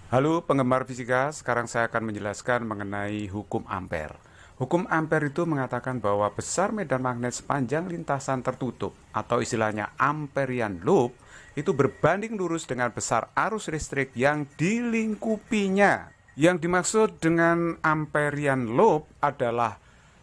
Halo penggemar fisika, sekarang saya akan menjelaskan mengenai hukum Ampere. Hukum Ampere itu mengatakan bahwa besar medan magnet sepanjang lintasan tertutup atau istilahnya Amperian loop itu berbanding lurus dengan besar arus listrik yang dilingkupinya. Yang dimaksud dengan Amperian loop adalah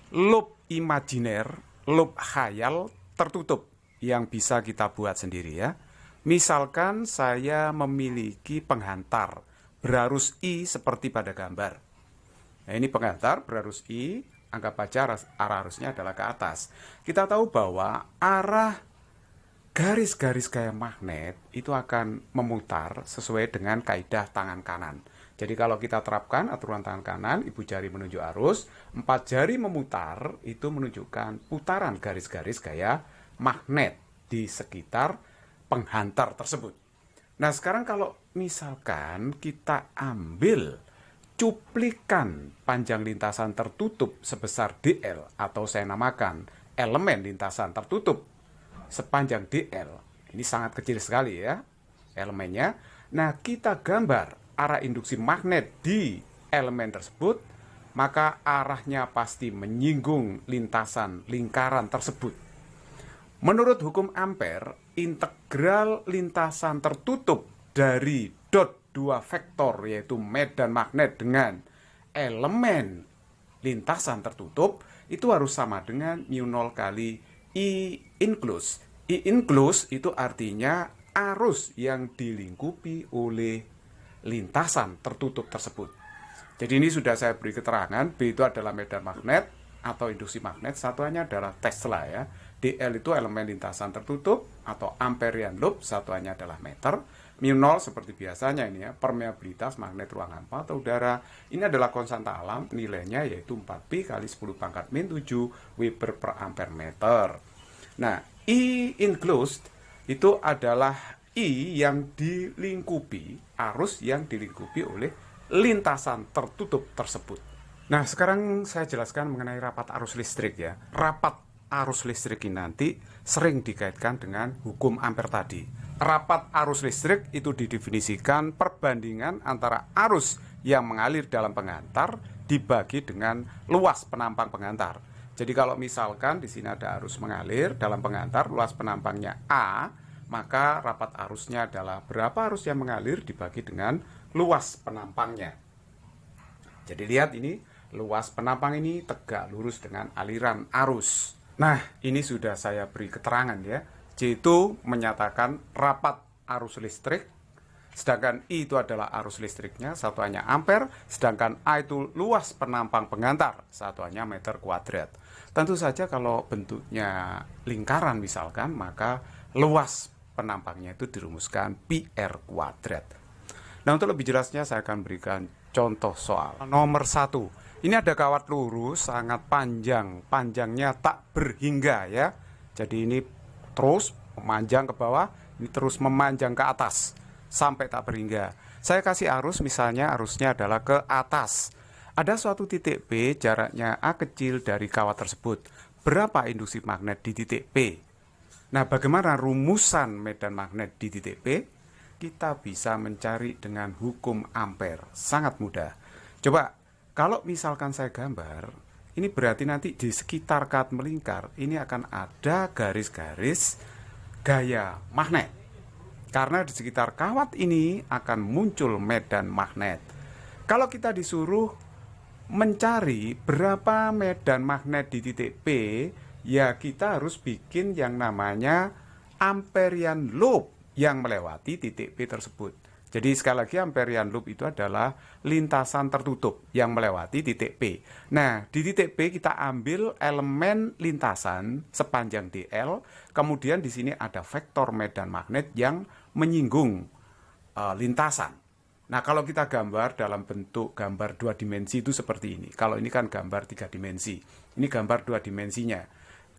loop imajiner, loop khayal tertutup yang bisa kita buat sendiri ya. Misalkan saya memiliki penghantar berarus I seperti pada gambar. Nah, ini penghantar berarus I, anggap aja arah arusnya adalah ke atas. Kita tahu bahwa arah garis-garis gaya magnet itu akan memutar sesuai dengan kaidah tangan kanan. Jadi kalau kita terapkan aturan tangan kanan, ibu jari menunjuk arus, 4 jari memutar, itu menunjukkan putaran garis-garis gaya magnet di sekitar penghantar tersebut. Nah sekarang kalau misalkan kita ambil cuplikan panjang lintasan tertutup sebesar DL atau saya namakan elemen lintasan tertutup sepanjang DL, ini sangat kecil sekali ya elemennya. Nah kita gambar arah induksi magnet di elemen tersebut, maka arahnya pasti menyinggung lintasan lingkaran tersebut. Menurut hukum Ampere, integral lintasan tertutup dari dot dua vektor yaitu medan magnet dengan elemen lintasan tertutup itu harus sama dengan mu0 kali I inclus. I inclus itu artinya arus yang dilingkupi oleh lintasan tertutup tersebut. Jadi ini sudah saya beri keterangan, B itu adalah medan magnet atau induksi magnet, satuannya adalah Tesla ya. DL itu elemen lintasan tertutup atau Amperian loop, satuannya adalah meter. mu0 seperti biasanya ini ya, permeabilitas magnet ruang hampa atau udara. Ini adalah konstanta alam, nilainya yaitu 4pi kali 10 pangkat min 7 Weber per ampere meter. Nah, I enclosed itu adalah I yang dilingkupi, arus yang dilingkupi oleh lintasan tertutup tersebut. Nah, sekarang saya jelaskan mengenai rapat arus listrik ya. Rapat arus listrik ini nanti sering dikaitkan dengan hukum Ampere tadi. Rapat arus listrik itu didefinisikan perbandingan antara arus yang mengalir dalam penghantar dibagi dengan luas penampang penghantar. Jadi kalau misalkan di sini ada arus mengalir dalam penghantar, luas penampangnya A, maka rapat arusnya adalah berapa arus yang mengalir dibagi dengan luas penampangnya. Jadi lihat ini, luas penampang ini tegak lurus dengan aliran arus. Nah, ini sudah saya beri keterangan ya. J itu menyatakan rapat arus listrik, sedangkan I itu adalah arus listriknya, satuannya ampere, sedangkan A itu luas penampang penghantar, satuannya meter kuadrat. Tentu saja kalau bentuknya lingkaran misalkan, maka luas penampangnya itu dirumuskan pi R kuadrat. Nah, untuk lebih jelasnya saya akan berikan contoh soal. Nomor 1. Ini ada kawat lurus sangat panjang, panjangnya tak berhingga ya. Jadi ini terus memanjang ke bawah, ini terus memanjang ke atas sampai tak berhingga. Saya kasih arus, misalnya arusnya adalah ke atas. Ada suatu titik P, jaraknya A kecil dari kawat tersebut. Berapa induksi magnet di titik P? Nah, bagaimana rumusan medan magnet di titik P? Kita bisa mencari dengan hukum Ampere. Sangat mudah. Coba kalau misalkan saya gambar, ini berarti nanti di sekitar kawat melingkar, ini akan ada garis-garis gaya magnet. Karena di sekitar kawat ini akan muncul medan magnet. Kalau kita disuruh mencari berapa medan magnet di titik P, ya kita harus bikin yang namanya Amperian loop yang melewati titik P tersebut. Jadi sekali lagi Amperian loop itu adalah lintasan tertutup yang melewati titik P. Nah, di titik P kita ambil elemen lintasan sepanjang DL, kemudian di sini ada vektor medan magnet yang menyinggung lintasan. Nah, kalau kita gambar dalam bentuk gambar 2 dimensi itu seperti ini. Kalau ini kan gambar 3 dimensi. Ini gambar 2 dimensinya.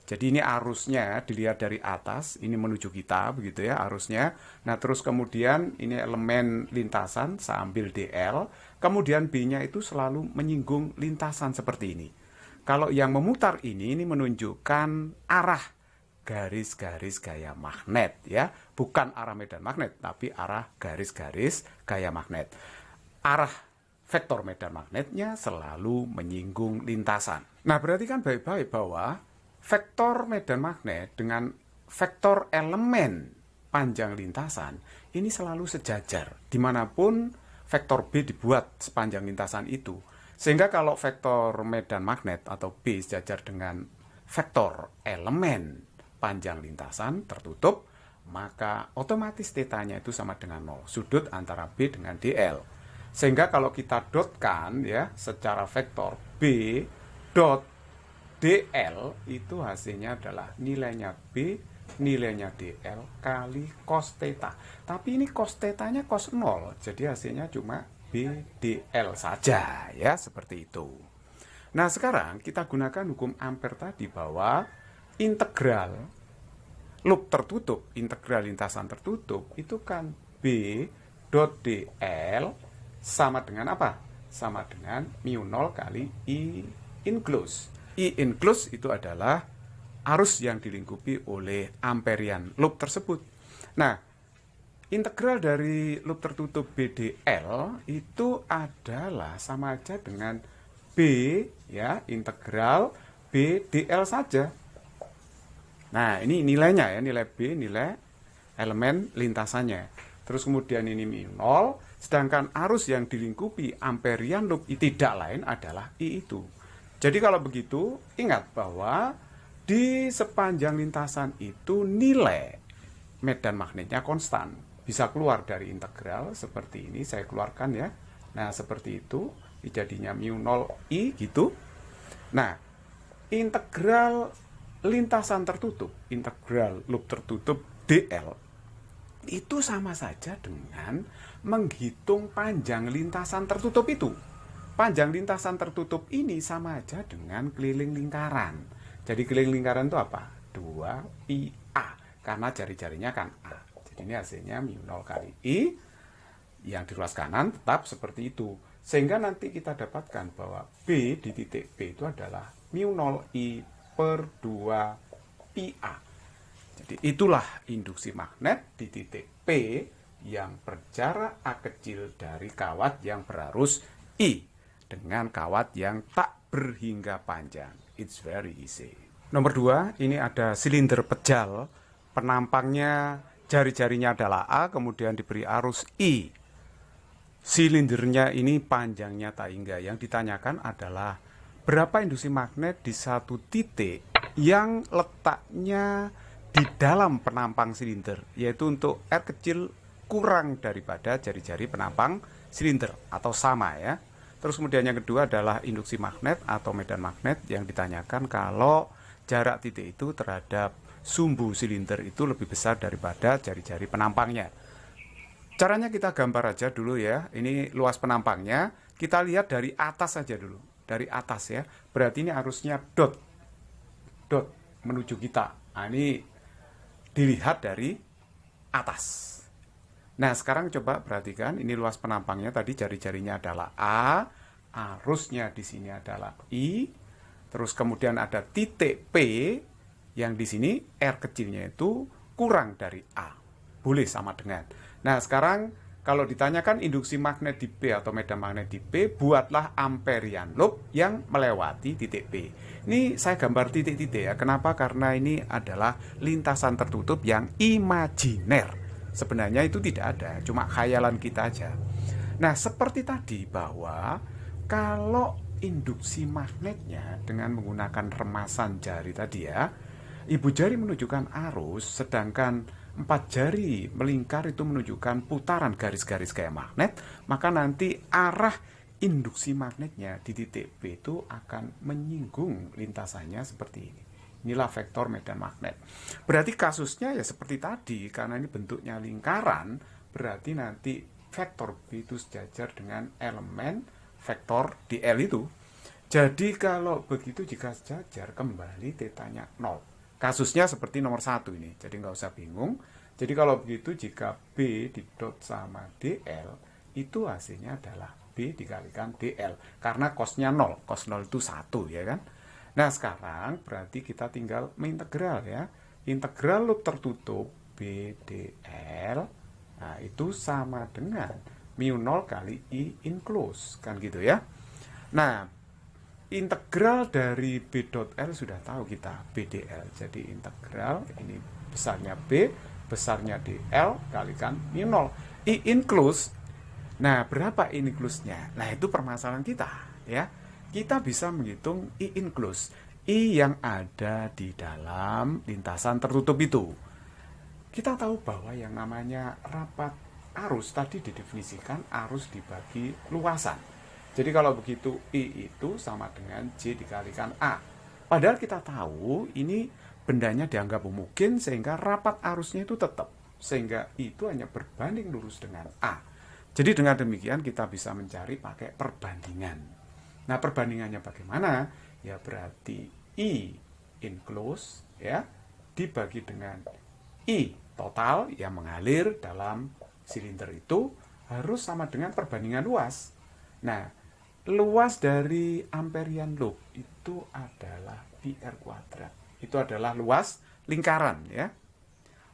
Jadi ini arusnya dilihat dari atas, ini menuju kita begitu ya arusnya. Nah terus kemudian ini elemen lintasan, saya ambil DL, kemudian B-nya itu selalu menyinggung lintasan seperti ini. Kalau yang memutar ini menunjukkan arah garis-garis gaya magnet ya, bukan arah medan magnet, tapi arah garis-garis gaya magnet. arah vektor medan magnetnya selalu menyinggung lintasan. Nah, berarti kan baik-baik bahwa vektor medan magnet dengan vektor elemen panjang lintasan ini selalu sejajar dimanapun vektor B dibuat sepanjang lintasan itu. Sehingga kalau vektor medan magnet atau B sejajar dengan vektor elemen panjang lintasan tertutup, maka otomatis tetanya itu sama dengan 0, sudut antara B dengan DL. Sehingga kalau kita dotkan ya secara vektor B dot DL itu hasilnya adalah nilainya B, nilainya DL kali cos theta. Tapi ini cos theta-nya cos 0, jadi hasilnya cuma B DL saja ya, seperti itu. Nah, sekarang kita gunakan hukum Ampere tadi bahwa integral loop tertutup, integral lintasan tertutup itu kan B dot DL sama dengan apa? Sama dengan mu 0 kali I enclosed. I enclosed itu adalah arus yang dilingkupi oleh Amperian loop tersebut. Nah, integral dari loop tertutup BDL itu adalah sama aja dengan B ya, integral BDL saja. Nah, ini nilainya ya, nilai B, nilai elemen lintasannya. Terus kemudian ini mu 0, sedangkan arus yang dilingkupi Amperian loop tidak lain adalah I itu. Jadi kalau begitu, ingat bahwa di sepanjang lintasan itu nilai medan magnetnya konstan. Bisa keluar dari integral seperti ini, saya keluarkan ya. Nah, seperti itu, jadinya mu 0 I gitu. Nah, integral lintasan tertutup, integral loop tertutup DL, itu sama saja dengan menghitung panjang lintasan tertutup itu. Panjang lintasan tertutup ini sama aja dengan keliling lingkaran. Jadi keliling lingkaran itu apa? 2πA, karena jari-jarinya kan A. Jadi ini hasilnya mu 0 kali I, yang di ruas kanan tetap seperti itu. Sehingga nanti kita dapatkan bahwa B di titik P itu adalah mu 0 I per 2πA. Jadi itulah induksi magnet di titik P yang berjarak A kecil dari kawat yang berarus I dengan kawat yang tak berhingga panjang. It's very easy. Nomor 2, ini ada silinder pejal. Penampangnya jari-jarinya adalah A, kemudian diberi arus I. Silindernya ini panjangnya tak hingga. Yang ditanyakan adalah berapa induksi magnet di satu titik yang letaknya di dalam penampang silinder, yaitu untuk R kecil kurang daripada jari-jari penampang silinder atau sama ya. Terus kemudian yang kedua adalah induksi magnet atau medan magnet yang ditanyakan kalau jarak titik itu terhadap sumbu silinder itu lebih besar daripada jari-jari penampangnya. Caranya kita gambar aja dulu ya. Ini luas penampangnya. Kita lihat dari atas saja dulu. Dari atas ya, berarti ini arusnya dot menuju kita. Nah, ini dilihat dari atas. Nah, sekarang coba perhatikan, ini luas penampangnya tadi jari-jarinya adalah A, arusnya di sini adalah I, terus kemudian ada titik P yang di sini R kecilnya itu kurang dari A. Boleh sama dengan. Nah, sekarang kalau ditanyakan induksi magnet di P atau medan magnet di P, buatlah Amperian loop yang melewati titik P. Ini saya gambar titik-titik ya. Kenapa? Karena ini adalah lintasan tertutup yang imajiner. Sebenarnya itu tidak ada, cuma khayalan kita aja. Nah, seperti tadi bahwa kalau induksi magnetnya dengan menggunakan remasan jari tadi ya, ibu jari menunjukkan arus, sedangkan 4 jari melingkar itu menunjukkan putaran garis-garis kayak magnet, maka nanti arah induksi magnetnya di titik P itu akan menyinggung lintasannya seperti ini. Inilah vektor medan magnet. Berarti kasusnya ya seperti tadi, karena ini bentuknya lingkaran, berarti nanti vektor B itu sejajar dengan elemen vektor DL itu. Jadi kalau begitu jika sejajar, kembali tetanya 0. Kasusnya seperti nomor 1 ini, jadi nggak usah bingung. Jadi kalau begitu jika B didot sama DL, itu hasilnya adalah B dikalikan DL. Karena cosnya 0, cos 0 itu 1 ya kan. Nah sekarang berarti kita tinggal mengintegral ya. Integral loop tertutup BDL, nah itu sama dengan mu0 kali I enclosed, kan gitu ya. Nah, integral dari B dot L sudah tahu kita, BdL. Jadi integral ini besarnya B, besarnya dl kalikan mu0. I enclosed. Nah, berapa I enclosed-nya? Nah, itu permasalahan kita, ya. Kita bisa menghitung I enclosed, I yang ada di dalam lintasan tertutup itu. Kita tahu bahwa yang namanya rapat arus tadi didefinisikan arus dibagi luasan. Jadi kalau begitu I itu sama dengan J dikalikan A. Padahal kita tahu ini bendanya dianggap mungkin sehingga rapat arusnya itu tetap. Sehingga I itu hanya berbanding lurus dengan A. Jadi dengan demikian kita bisa mencari pakai perbandingan. Nah, perbandingannya bagaimana? Ya berarti I enclosed ya dibagi dengan I total yang mengalir dalam silinder itu harus sama dengan perbandingan luas. Nah, luas dari Amperian loop itu adalah PR kuadrat. Itu adalah luas lingkaran ya.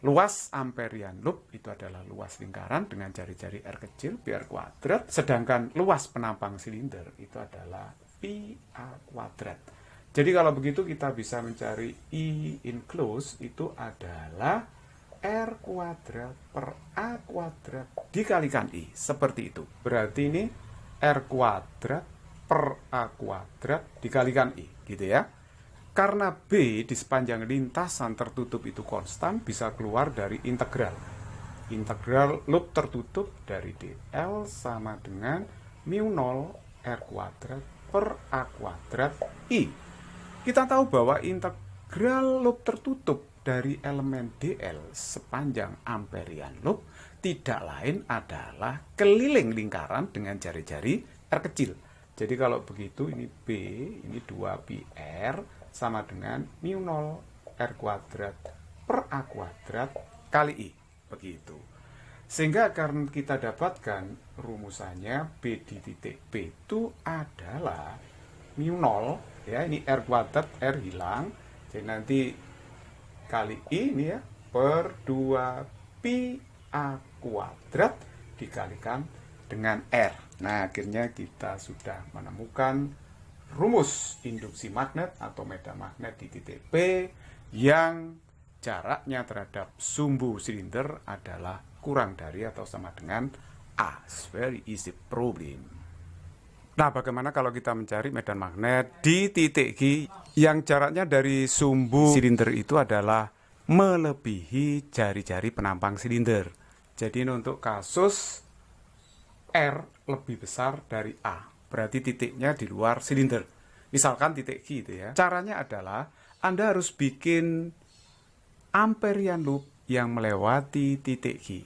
Luas Amperian loop itu adalah luas lingkaran dengan jari-jari R kecil PR kuadrat. Sedangkan luas penampang silinder itu adalah PA kuadrat. Jadi kalau begitu kita bisa mencari I enclosed itu adalah R kuadrat per A kuadrat dikalikan I. Seperti itu. Berarti ini R kuadrat per A kuadrat dikalikan I. Gitu ya. Karena B di sepanjang lintasan tertutup itu konstan, bisa keluar dari integral. Integral loop tertutup dari dl sama dengan mu0 R kuadrat per A kuadrat I. Kita tahu bahwa integral loop tertutup dari elemen dl sepanjang Amperian loop tidak lain adalah keliling lingkaran dengan jari-jari R kecil. Jadi kalau begitu ini B, ini 2πr sama dengan mu0 R kuadrat per A kuadrat kali I. Begitu. Sehingga akan kita dapatkan rumusannya B di titik B itu adalah mu0, ya ini R kuadrat, R hilang. Jadi nanti kali I ini ya, per 2πA kuadrat dikalikan dengan R. Nah, akhirnya kita sudah menemukan rumus induksi magnet atau medan magnet di titik P yang jaraknya terhadap sumbu silinder adalah kurang dari atau sama dengan A. It's very easy problem. Nah, bagaimana kalau kita mencari medan magnet di titik G yang jaraknya dari sumbu silinder itu adalah melebihi jari-jari penampang silinder. Jadi untuk kasus R lebih besar dari A. Berarti titiknya di luar silinder. Misalkan titik G itu ya. Caranya adalah Anda harus bikin Amperian loop yang melewati titik G.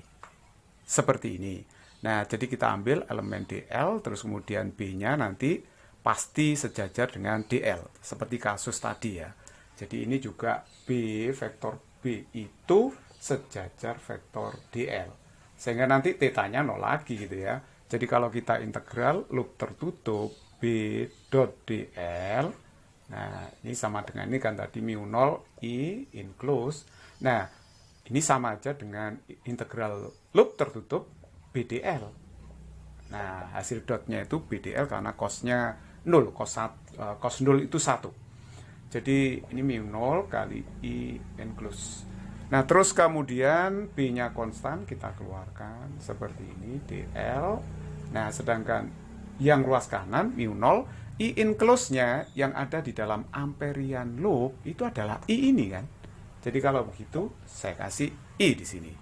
Seperti ini. Nah, jadi kita ambil elemen dl, terus kemudian B-nya nanti pasti sejajar dengan dl. Seperti kasus tadi ya. Jadi ini juga B, vektor B itu sejajar vektor dl. Sehingga nanti θ-nya 0 lagi gitu ya. Jadi kalau kita integral loop tertutup B dot dl, nah ini sama dengan ini kan tadi mu0 I enclosed. Nah ini sama aja dengan integral loop tertutup BdL. Nah hasil dotnya itu BdL karena cosnya 0, cos 0 itu 1. Jadi ini mu0 kali I enclosed. Nah, terus kemudian B-nya konstan kita keluarkan seperti ini, dl. Nah, sedangkan yang ruas kanan, mu0, I enclosed-nya yang ada di dalam Amperian loop itu adalah I ini kan. Jadi kalau begitu, saya kasih I di sini.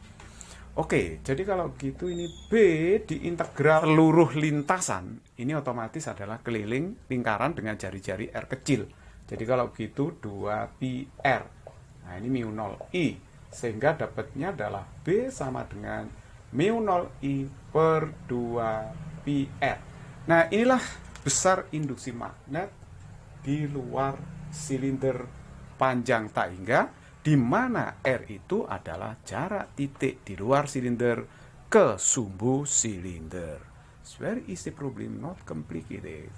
Oke, jadi kalau begitu ini B diintegral seluruh lintasan. Ini otomatis adalah keliling lingkaran dengan jari-jari R kecil. Jadi kalau begitu 2πr. Nah, ini mu0 I. Sehingga dapatnya adalah B sama dengan mu0 I per 2πr. Nah, inilah besar induksi magnet di luar silinder panjang tangga, di mana R itu adalah jarak titik di luar silinder ke sumbu silinder. It's very easy problem, not complicated.